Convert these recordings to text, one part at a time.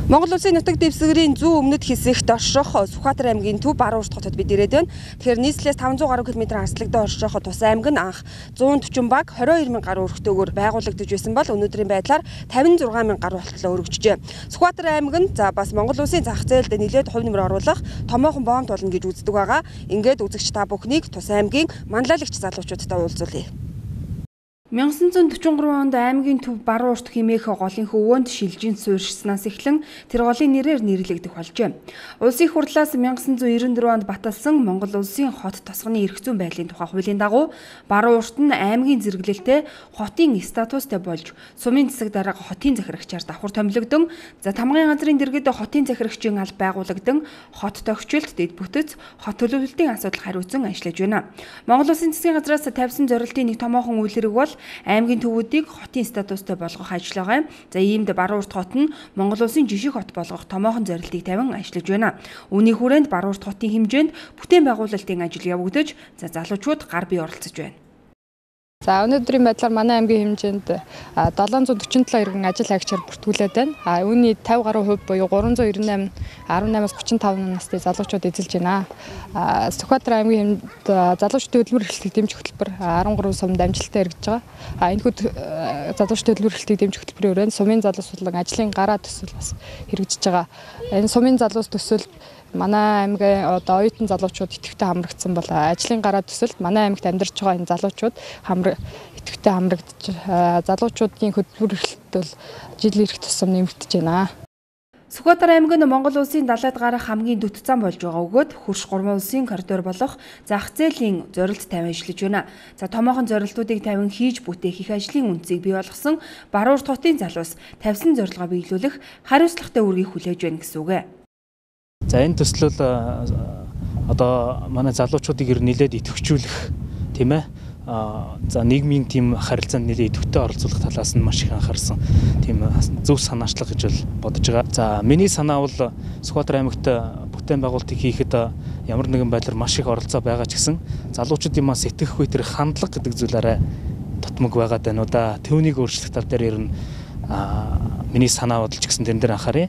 Монгол Улсын нутаг дэвсгэрийн зүүн өмнөд хэсэгт орших Сүхбаатар аймгийн төв баруун урт хотод бид ирээд байна. Тэгэхээр нийслэлээс 500 гаруй км харслагдсан орших тус аймаг нь анх 140 баг 22 мянган гаруй өргөтөөгөөр байгуулагдаж байсан бол өнөөдрийн байдлаар 56 мянган гаруй болтлоо өргөжжээ. Сүхбаатар аймаг нь бас Монгол Улсын зах зээлд нэлээд хувь нэмэр оруулах томоохон боомт болно гэж үздэг байгаа. Ингээд үзэгч та бүхнийг тус аймгийн манлайлагч залуучуудтай уулзуулъя. 1943 онд аймгийн төв баруун урт хэмээх голынх өвөөнд шилжин суурьшснаас эхлэн тэр голын нэрээр нэрлэгдэх болжээ. Улсын их хурлаас 1994 онд баталсан Монгол Улсын хот тосгоны эрх зүйн байдлын тухай хуулийн дагуу баруун урт нь аймгийн зэрэглэлтэй хотын статустай болж сумын засаг дарга хотын захирагчаар давхар томилогдсон. За тамгын газрын дэргэд хотын захирагчийн алба байгуулагдсан хот тогтчлт дэд бүтэц хот төлөвлөлтийн асуудал хариуцсан ажиллаж байна. Монгол Улсын засгийн газраас тавьсан зорилтын нэг томоохон үйлрэг бол аймгийн төвүүдийг хотын статустай болгох ажиллагаа юм. За иймд баруун урт хот нь Монгол Улсын жишг хот болгох томоохон зорилтыг тавин ажиллаж байна. Үүний хүрээнд баруун урт хотын хэмжээнд бүтээн байгуулалтын ажил явагдаж, залуучууд гар бие оролцож байна. За өнөөдрийн байдлаар манай аймгийн хэмжээнд 747 иргэн ажил хайгчаар бүртгүүлээд байна. Үүний 50 гаруй хувь буюу 398 18-аас 35 настай залуучууд эзэлж байна. Сүхбаатар аймгийн хэмжээнд залуучдын хөдөлмөр эрхлэлтийг дэмжих хөтөлбөр 13 сумд амжилттай хэрэгжиж байгаа. Энэ залуучдын хөдөлмөр эрхлэлтийг дэмжих хөтөлбөрийн хүрээнд сумын залуус болон ажлын гараа төсөл бас хэрэгжиж байгаа. Энэ сумын залуус төсөлд манай аймгийн оюутан залуучууд идэвхтэй хамрагдсан бол ажлын гараа төсөлд манай аймагт амьдарч байгаа энэ залуучууд идэвхтэй хамрагдаж залуучуудын хөдөлмөр эрхлэлт бол жил ирэх тусам нэмэгдэж байна. Сүхбаатар аймаг нь Монгол Улсын далайд гарах хамгийн дөт зам болж байгаа өгөөд хөрш 3 улсын коридор болох зах зээлийн зорилт тавин ажиллаж байна. За томоохон зорилтуудыг тавин хийж бүтээх их ажлын үнцийг бий болгосон баруун урт хотын залуус тавьсан зорилгоо биелүүлэх хариуцлагатай үргийг хүлээж байна гэсэн үг. За энэ төслөл одоо манай залуучуудыг нэлээд идэвхжүүлэх тийм ээ. За нийгмийн тийм харилцаанд нэлээд идэвхтэй оролцуулах талаас нь маш их анхаарсан тийм зөв санаачлага гэж бодож байгаа. За миний санаа бол Сүхбаатар аймагт бүтээн байгуулалтыг хийхэд ямар нэгэн байдлаар маш их оролцоо байгаа ч гэсэн залуучуудын маань сэтгэхгүй тэр хандлага гэдэг зүйл арай тутмаг байгаад байна уу да. Төвнийг өөрчлөх тал дээр ер нь миний санаа бодолч гэсэн тэн дээр анхаарай.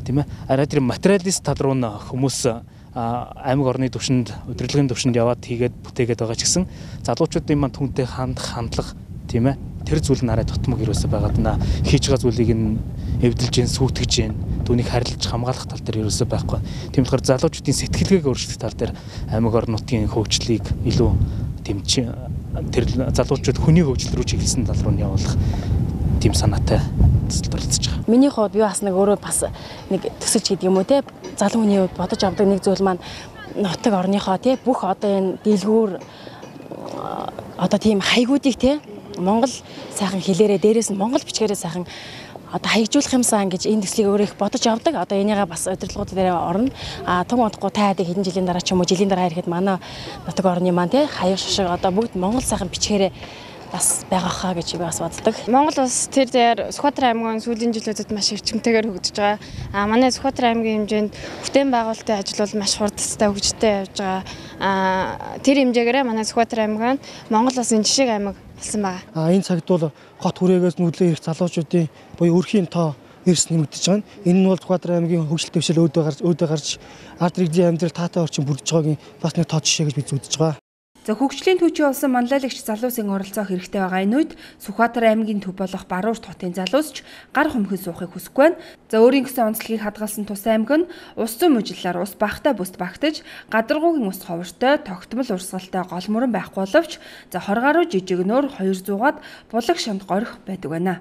Тийм ээ. Арай тэр материалист тал руу хүмүүс аймаг орны түвшинд удирдлагын түвшинд яваад хийгээд бүтээгээд байгаа ч гэсэн залуучуудын маань түнтэй хандлага тийм ээ. Тэр зүйл нь арай тутмаг юусаа байгаад байна. Хийж байгаа зүйлийг нь эвдэлж гин сүйтгэж гин түүнийг харилцаж хамгаалах тал дээр юусаа байхгүй. Тийм болохоор залуучуудын сэтгэлгээг өөрчлөх тал дээр аймаг орон нутгийн хөгжлийг илүү тийм тэр залуучууд хүний хөгжил рүү чиглэсэн тал руу нь явуулах тийм санаатай оролцож байгаа. Миний хувьд би бас нэг өөрөө бас нэг төсөлж гэдэг юм уу те залуу хүний хувьд бодож авдаг нэг зүйл маань нутаг орныхоо те бүх одоо энэ дэлгүүр одоо тийм хаягуудыг те Монгол сайхан хэлээрээ дээрээс нь Монгол бичгээрээ сайхан одоо хаягжуулах юмсан гэж энэ төслийг өөрөө их бодож авдаг. Одоо энийгээ бас удирдлагууд дээр орно. Том удахгүй таад хэдэн жилийн дараа ч юм уу жилийн дараа ирэхэд манай нутаг орны маань те хаяг шушиг одоо бүгд Монгол сайхан бичгээрээ бас байгаа хаа гэж би бас боддог. Монгол улс тэр дээр Сүхбаатар аймгийн сүүлийн жилүүдэд маш эрчимтэйгээр хөгжиж байгаа. Манай Сүхбаатар аймгийн хэмжээнд бүтээн байгуулалтын ажил бол маш хурдтай хөгжөлтэй явж байгаа. Тэр хэмжээгээр манай Сүхбаатар аймаг нь Монгол улсын жишг аймаг болсон байгаа. Энэ цагт бол хот хүрээгээс нүүлээ ирэх залуучуудын буюу өрхийн тоо эрс нэмэгдэж байгаа. Энэ нь бол Сүхбаатар аймгийн хөгжил дэвшил өөдөө гарч ард иргэдийн амьдрал таатай орчин бүрдэж байгааг бас нэг тоо жишээ гэж би үзэж байгаа. За хөгжлийн түвшин болсон манлайлагч залуусын оролцоо хэрэгтэй байгаа энэ үед Сүхбаатар аймгийн төв болох баруун урт хотын залуусч гар хөмхөн суухыг хүсэхгүй байна. За өөрийн гэсэн онцлогийг хадгалсан тус аймаг нь ус зүйн мужиллаар ус багтаа бүст багтаж, гадаргуугийн ус ховортой, тогтмол урсгалтай гол мөрөн байхгүй боловч за 20 гаруй жижиг нөр 200-аад булаг шамд горих байдаг байна.